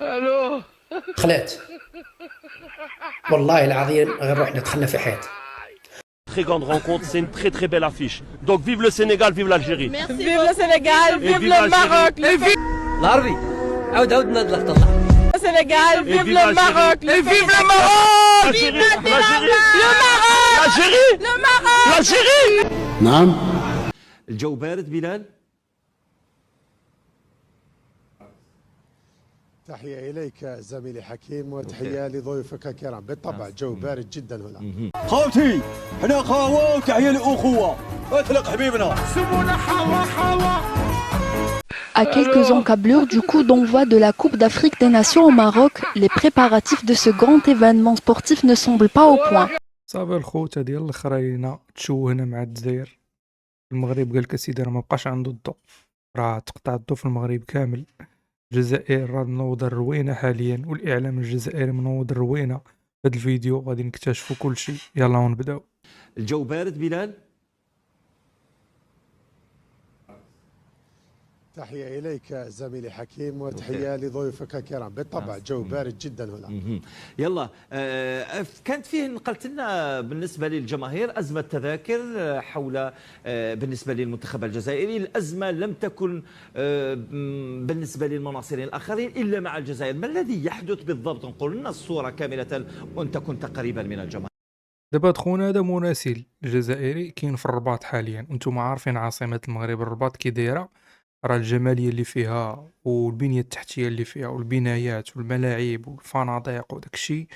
الو. خلعت والله العظيم غير روحنا دخلنا في حيط. Très grande rencontre, c'est une très très belle affiche. Donc vive le Sénégal, vive l'Algérie. Merci. Vive le Sénégal, Et vive vive le l'Algérie. Maroc, vive العربي عاود نضلق طلع le Sénégal, vive vive le Maroc, l'Algérie. vive le Maroc, L'Algérie, vive l'Algérie, le Maroc, l'Algérie, le Maroc. l'Algérie. نعم. الجو بارد بلال. تحية إليك زميلي حكيم وتحية لضيوفك الكرام. بالطبع جو بارد جدا هنا. خوتي حنا خاوة وتحية لأخوة. اطلق حبيبنا. À quelques encablures du coup d'envoi de la Coupe d'Afrique des Nations au Maroc, les préparatifs de ce grand événement sportif ne semblent pas au point. صافي الخوته ديال الاخرين تشوهنا مع الجزائر. المغرب قال لك اسيدي راه ما بقاش عنده الضوء، راه تقطع الضوء في المغرب كامل. الجزائر راه منوضه الروينه حاليا، والاعلام الجزائري منوض الروينه. هاد الفيديو غادي نكتشفوا كل شيء. يلا ونبداو. الجو بارد بلال. تحية إليك زميلي حكيم وتحية لضيوفك الكرام. بالطبع جو بارد جدا هنا. يلا كانت فيه نقلت لنا بالنسبه للجماهير ازمه تذاكر حول بالنسبه للمنتخب الجزائري. الازمه لم تكن بالنسبه للمناصرين الاخرين الا مع الجزائر. ما الذي يحدث بالضبط؟ نقول لنا الصوره كامله وانت كنت قريبا من الجماهير. دابا خونا هذا مراسل جزائري كاين في الرباط حاليا، وانتم عارفين عاصمه المغرب الرباط كي دايره. راه الجماليه اللي فيها والبنيه التحتيه اللي فيها والبنايات والملاعب والفنادق وداك الشيء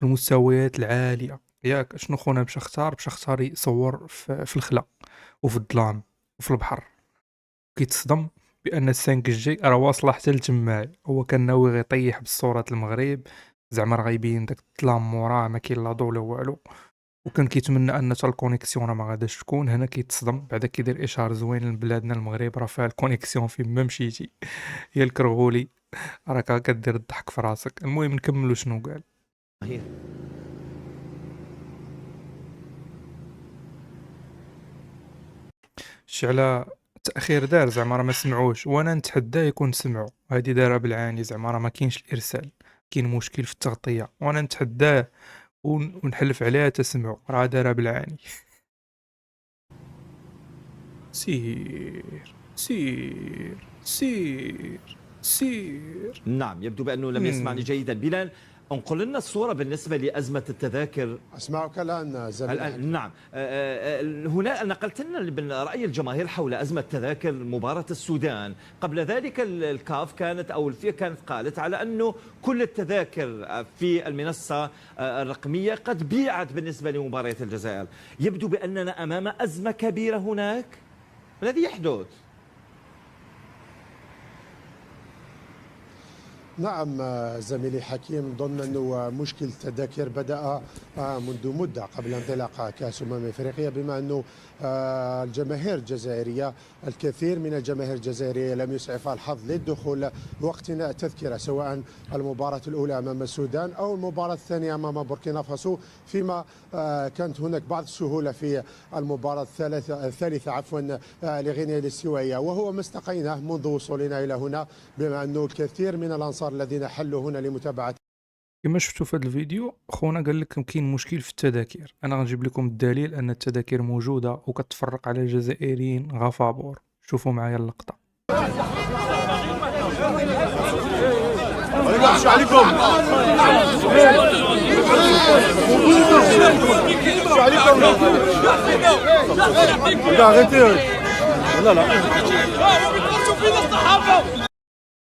المستويات العاليه. ياك شنو خونا باش اختار يصور في الخلا وفي الظلام وفي البحر، كيتصدم بان السانك الجاي راه واصله حتى لتماي. هو كان ناوي غير يطيح بالصورات المغرب، زعما راه غيبين داك الظلام موراه ما كاين لا ضو لا والو، وكان كيتمنى ان حتى الكونيكسيون راه ما غاداش تكون. هنا كيتصدم بعدا كيدير اشهار زوين لبلادنا المغرب، راه فيها الكونيكسيون فين ما مشيتي. هي الكرغولي راك كدير الضحك في راسك. المهم نكملوا شنو قال. على التاخير دار زعما راه ما سمعوش، وانا نتحدى يكون سمعوا. هادي دارها بالعاني زعما راه ما كاينش الارسال، كاين مشكل في التغطيه، وانا نتحداه ونحلف عليها تسمعوا. راه دارها بالعاني. سير سير سير سير. نعم يبدو بانه لم يسمعني جيدا. بلال انقل لنا الصوره بالنسبه لازمه التذاكر. أسمعك الآن زميلي. نعم هنا نقلت لنا رأي الجماهير حول أزمة تذاكر مباراة السودان. قبل ذلك الكاف كانت أو الفيفا كانت قالت على أنه كل التذاكر في المنصة الرقمية قد بيعت بالنسبة لمباريات الجزائر. يبدو بأننا أمام أزمة كبيرة هناك. ما الذي يحدث؟ نعم زميلي حكيم، ضمن أنه مشكل التذاكر بدأ منذ مدة قبل انطلاق كأس أفريقيا، بما أنه الجماهير الجزائرية الكثير من الجماهير الجزائرية لم يسعفها الحظ للدخول واقتناء تذكرة، سواء المباراة الأولى أمام السودان أو المباراة الثانية أمام بوركينا فاسو، فيما كانت هناك بعض السهولة في المباراة الثالثة لغينيا الاستوائية، وهو ما استقيناه منذ وصولنا إلى هنا، بما أنه الكثير من الأنصار الذين حلوا هنا لمتابعة. كما شفتوا في هذا الفيديو خونا قال لكم كاين مشكل في التذاكر. انا غنجيب لكم الدليل ان التذاكر موجوده وكتفرق على الجزائريين غفابور. شوفوا معايا اللقطه.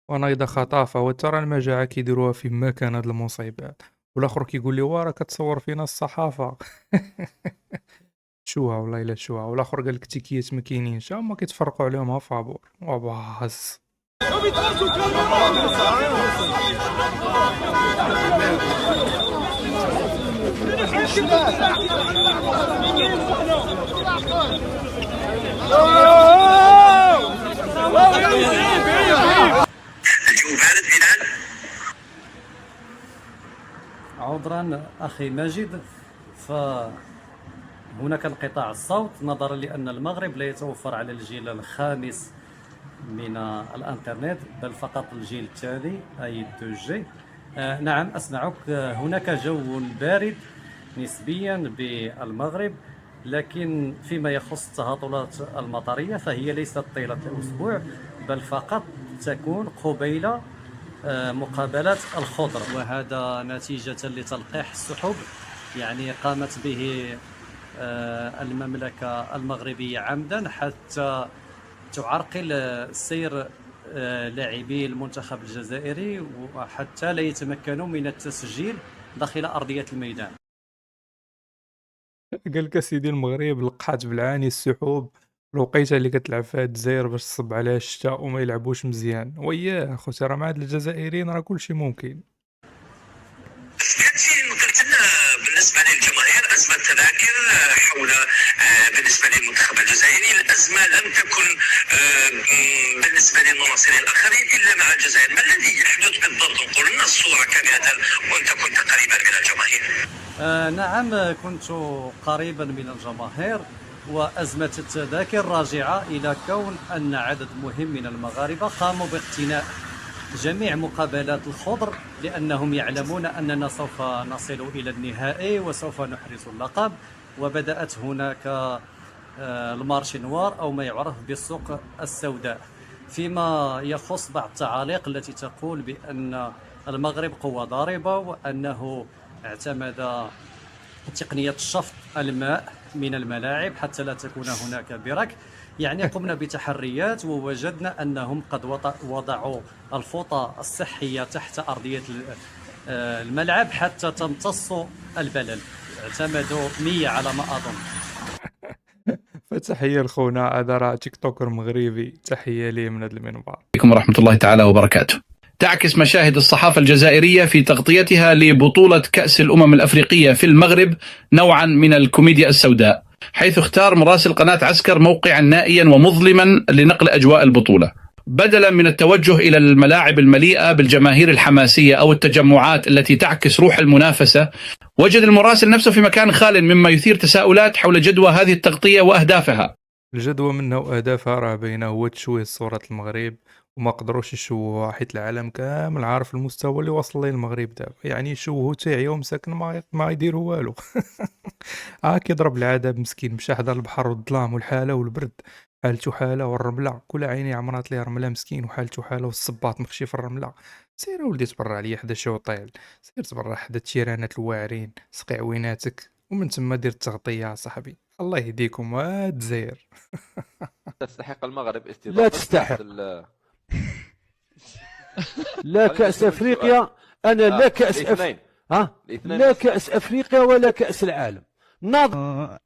ونايضة خطافة وترى المجاعة كيديروها في مكان هاد المصيبات، والاخر كيقول لي واه راه كتصور فينا الصحافة. شوها والله الا شوها. والاخر قال لك تيكيات ما كاينينش، هما كيتفرقوا عليهم ها فابور وباص. عذرا أخي ماجد، فهناك انقطاع الصوت نظرا لأن المغرب لا يتوفر على الجيل الخامس من الانترنت بل فقط الجيل الثاني اي 2G. نعم اسمعك. هناك جو بارد نسبيا بالمغرب، لكن فيما يخص التهاطلات المطريه فهي ليست طيله الاسبوع بل فقط تكون قبيل مقابلات الخضر، وهذا نتيجه لتلقيح السحب يعني قامت به المملكة المغربية عمدا حتى تعرقل سير لاعبي المنتخب الجزائري وحتى لا يتمكنوا من التسجيل داخل أرضية الميدان. قال لك سيدي المغرب لقحات بالعاني السحوب الوقيته اللي كتلعب فيها الجزائر باش تصب عليها الشتاء وما يلعبوش مزيان. وياه خوتي راه مع هاد الجزائريين راه كلشي ممكن. قلت لنا بالنسبه للجماهير ازمه تذاكر حول بالنسبه للمنتخب الجزائري الازمه لم تكن بالنسبه للمناصرين الاخرين الا مع الجزائر. ما الذي يحدث بالضبط؟ نقول لنا الصوره كامله وانت كنت قريبا من الجماهير. نعم كنت قريبا من الجماهير، وازمه التذاكر راجعه الى كون ان عدد مهم من المغاربه قاموا باقتناء جميع مقابلات الخضر لأنهم يعلمون أننا سوف نصل إلى النهائي وسوف نحرز اللقب، وبدأت هناك المارشي نوار أو ما يعرف بالسوق السوداء. فيما يخص بعض التعاليق التي تقول بأن المغرب قوة ضاربة وأنه اعتمد تقنية شفط الماء من الملاعب حتى لا تكون هناك برك، يعني قمنا بتحريات ووجدنا أنهم قد وضعوا الفوطة الصحية تحت أرضية الملعب حتى تمتص البلل. اعتمدوا 100 على ما أظن. فتحية لخونا هذا راه تيك توكر مغربي، تحية ليه من هذا المنبر. عليكم ورحمة الله تعالى وبركاته. تعكس مشاهد الصحافة الجزائرية في تغطيتها لبطولة كأس الأمم الأفريقية في المغرب نوعا من الكوميديا السوداء، حيث اختار مراسل قناة عسكر موقعا نائيا ومظلما لنقل أجواء البطولة. بدلا من التوجه إلى الملاعب المليئة بالجماهير الحماسية أو التجمعات التي تعكس روح المنافسة، وجد المراسل نفسه في مكان خال، مما يثير تساؤلات حول جدوى هذه التغطية وأهدافها. الجدوى منها وأهدافها راه باينة، هو تشويه صورة المغرب وما قدروش يشوهوها حيت العالم كامل عارف المستوى اللي وصل ليه المغرب دابا. يعني يشوهوا تاعي ومساكن ما يديروا والو. كيضرب العذاب مسكين، مشى حدا البحر والظلام والحالة والبرد، حالته حالة، والرملة كل عيني عمرات ليه رملة مسكين وحالته حالة، والصباط مخشي في الرملة. سير ولدي تبرع عليا حدا شوطيل، سير تبرع حدا التيرانات الواعرين، سقي عويناتك ومن تما دير التغطية صاحبي. الله يهديكم الجزائر. تستحق المغرب لا استضافة تستحق. لا كأس أفريقيا. أنا لا كأس لا كأس أفريقيا ولا كأس العالم. نظرا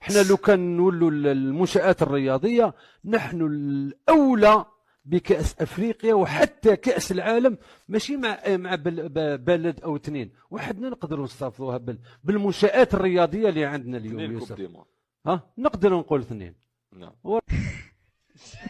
احنا لو كان نولوا المنشآت الرياضية نحن الأولى بكأس أفريقيا وحتى كأس العالم، ماشي مع بلد أو اثنين، وحدنا نقدروا نستافدوها بالمنشآت الرياضية اللي عندنا اليوم يوسف. نقدر نقول اثنين. نعم.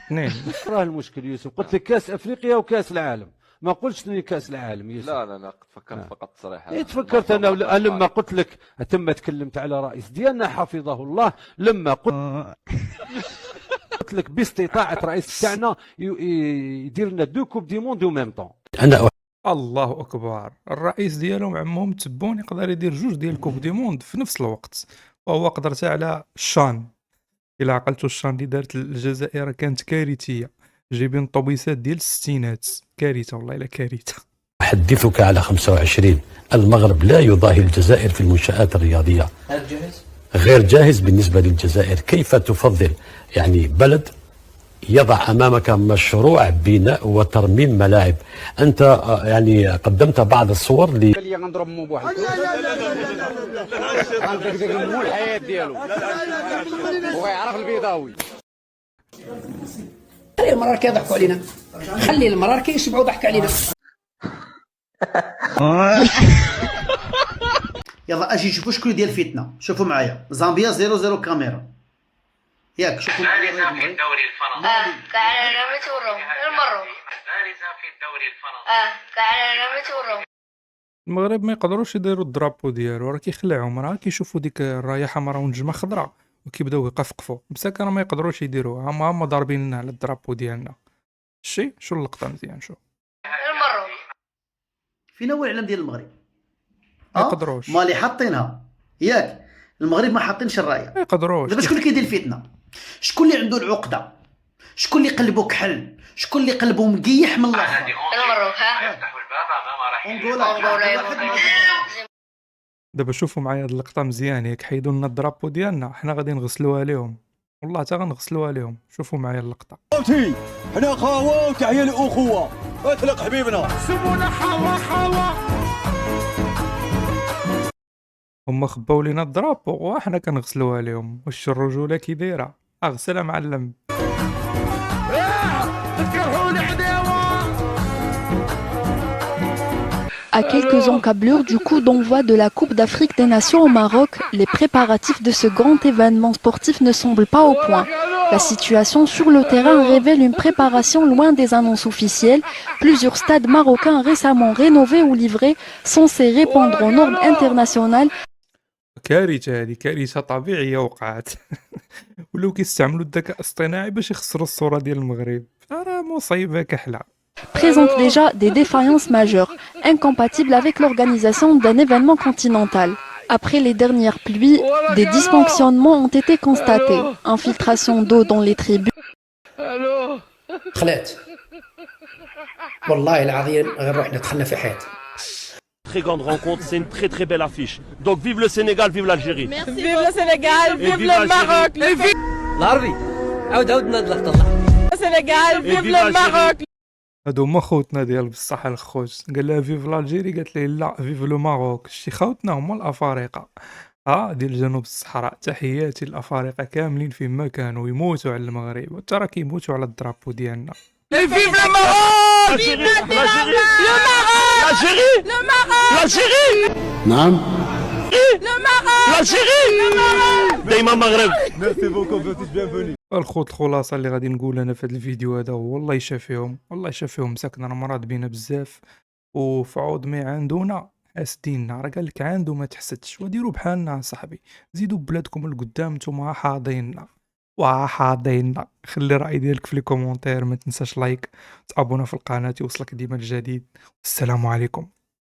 اثنين. راه المشكل يوسف، قلت لك كأس أفريقيا وكأس العالم، ما قلتش لي كأس العالم يوسف. لا تفكرت فقط صراحة. تفكرت أنا لما قلت لك ثم تكلمت على رئيس ديالنا حفظه الله، لما قلت لك باستطاعة رئيس تاعنا يدير لنا 2 كوب دي موند ميم طون. الله اكبر، الرئيس ديالهم عمهم تبون يقدر يدير 2 ديال كوب دي موند في نفس الوقت، وهو قدرت على الشان. الى عقلتوا الشان اللي دارت الجزائر كانت كارثيه، جايبين طوبيسات ديال الستينات، كارثه والله الا كارثه. أحدثك على 25 المغرب لا يضاهي الجزائر في المنشآت الرياضية. غير جاهز بالنسبة للجزائر. كيف تفضل يعني بلد يضع أمامك مشروع بناء وترميم ملاعب؟ أنت يعني قدمت بعض الصور نضرب مو بواحد مو الحياة ديالو ويعرف البيضاوي. خلي المراركة يضحكوا علينا، خلي المراركة يشبعوا ضحك علينا. يلا اجي نشوفوا شكون ديال الفتنه. شوفوا معايا زامبيا 00 كاميرا، ياك شوفوا معايا. بارزة في الدوري الفرنسي. كعلى رميت وروم المروك. بارزة في الدوري الفرنسي. كعلى رميت وروم. المغرب ما يقدروش يديروا الدرابو ديالو، راه كيخلعهم، راه كيشوفوا ديك الرايه حمراء ونجمه خضراء وكيبداو يقفقفوا مساكن ما يقدروش يديروها، هما ضاربين لنا على الدرابو ديالنا. شو اللقطه مزيان شو المغرب. فين هو العلم ديال المغرب؟ ما يقدروش مالي حاطينها ياك، المغرب ما حاطينش الرايه. ما يقدروش. دابا شكون اللي كيدير الفتنه؟ شكون اللي عنده العقده؟ شكون اللي قلبه كحل؟ شكون اللي قلبه مقيح من الله؟ المغرب. ها يفتحوا الباب امام أنغولا. دابا شوفوا معايا هاد اللقطه مزيان، ياك حيدوا لنا الدرابو ديالنا حنا غادي نغسلوها لهم، والله حتى غنغسلوها لهم. شوفوا معايا اللقطه. خوتي حنا خاوه وتحيه الاخوه، اطلق حبيبنا. سمونا حوا هما خباو لينا الدرابو وحنا كنغسلوها لهم. واش الرجوله كي دايره؟ اغسلها معلم. تكرهوني عداوه. À quelques encablures du coup d'envoi de la Coupe d'Afrique des Nations au Maroc, les préparatifs de ce grand événement sportif ne semblent pas au point. La situation sur le terrain révèle une préparation loin des annonces officielles. Plusieurs stades marocains récemment rénovés ou livrés, censés répondre aux normes internationales. كارثه، هذه كارثه طبيعيه وقعت. ولاو كيستعملوا الذكاء الاصطناعي باش يخسروا الصوره ديال المغرب، راه مصيبه كحله. Présente déjà des défaillances majeures, incompatibles avec l'organisation d'un événement continental. Après les dernières pluies, des dysfonctionnements ont été constatés. Infiltration d'eau dans les tribunes. خلعت والله العظيم غير روحنا دخلنا في حيط. Très grande rencontre, c'est une très très belle affiche. Donc vive le Sénégal, vive l'Algérie. Vive le Sénégal, vive le Maroc. العربي عاود اللقطه. Le Sénégal, vive le Maroc. هادو هما خوتنا ديال بصح الخوت، قال لها فيف لالجيري قالت ليه لا فيف لو ماروك. شتي خوتنا هما الافارقه ديال جنوب الصحراء. تحياتي للافارقه كاملين فين ما كانوا، يموتوا على المغرب وحتى راه كيموتوا على الدرابو ديالنا. Vive le Maroc. Vive l'Algérie. le Maroc. L'Algérie. Le Maroc. L'Algérie. نعم. Le Maroc. l'Algérie. دايما مغرب. ميرسي بوكو بيتيش بيانفوني. الخوت الخلاصه اللي غادي نقول انا في هذا الفيديو هذا هو والله يشافيهم، والله يشافيهم. مساكن راه مراد بينا بزاف وفي عوض ما عندنا حاسديننا. راه قال لك عنده ما تحسدش، وديروا بحالنا صاحبي، زيدوا بلادكم القدام نتوما حاضيننا وحاضيننا. خلي الراي ديالك في لي كومونتير، ما تنساش لايك، تابونا في القناه يوصلك ديما الجديد. السلام عليكم.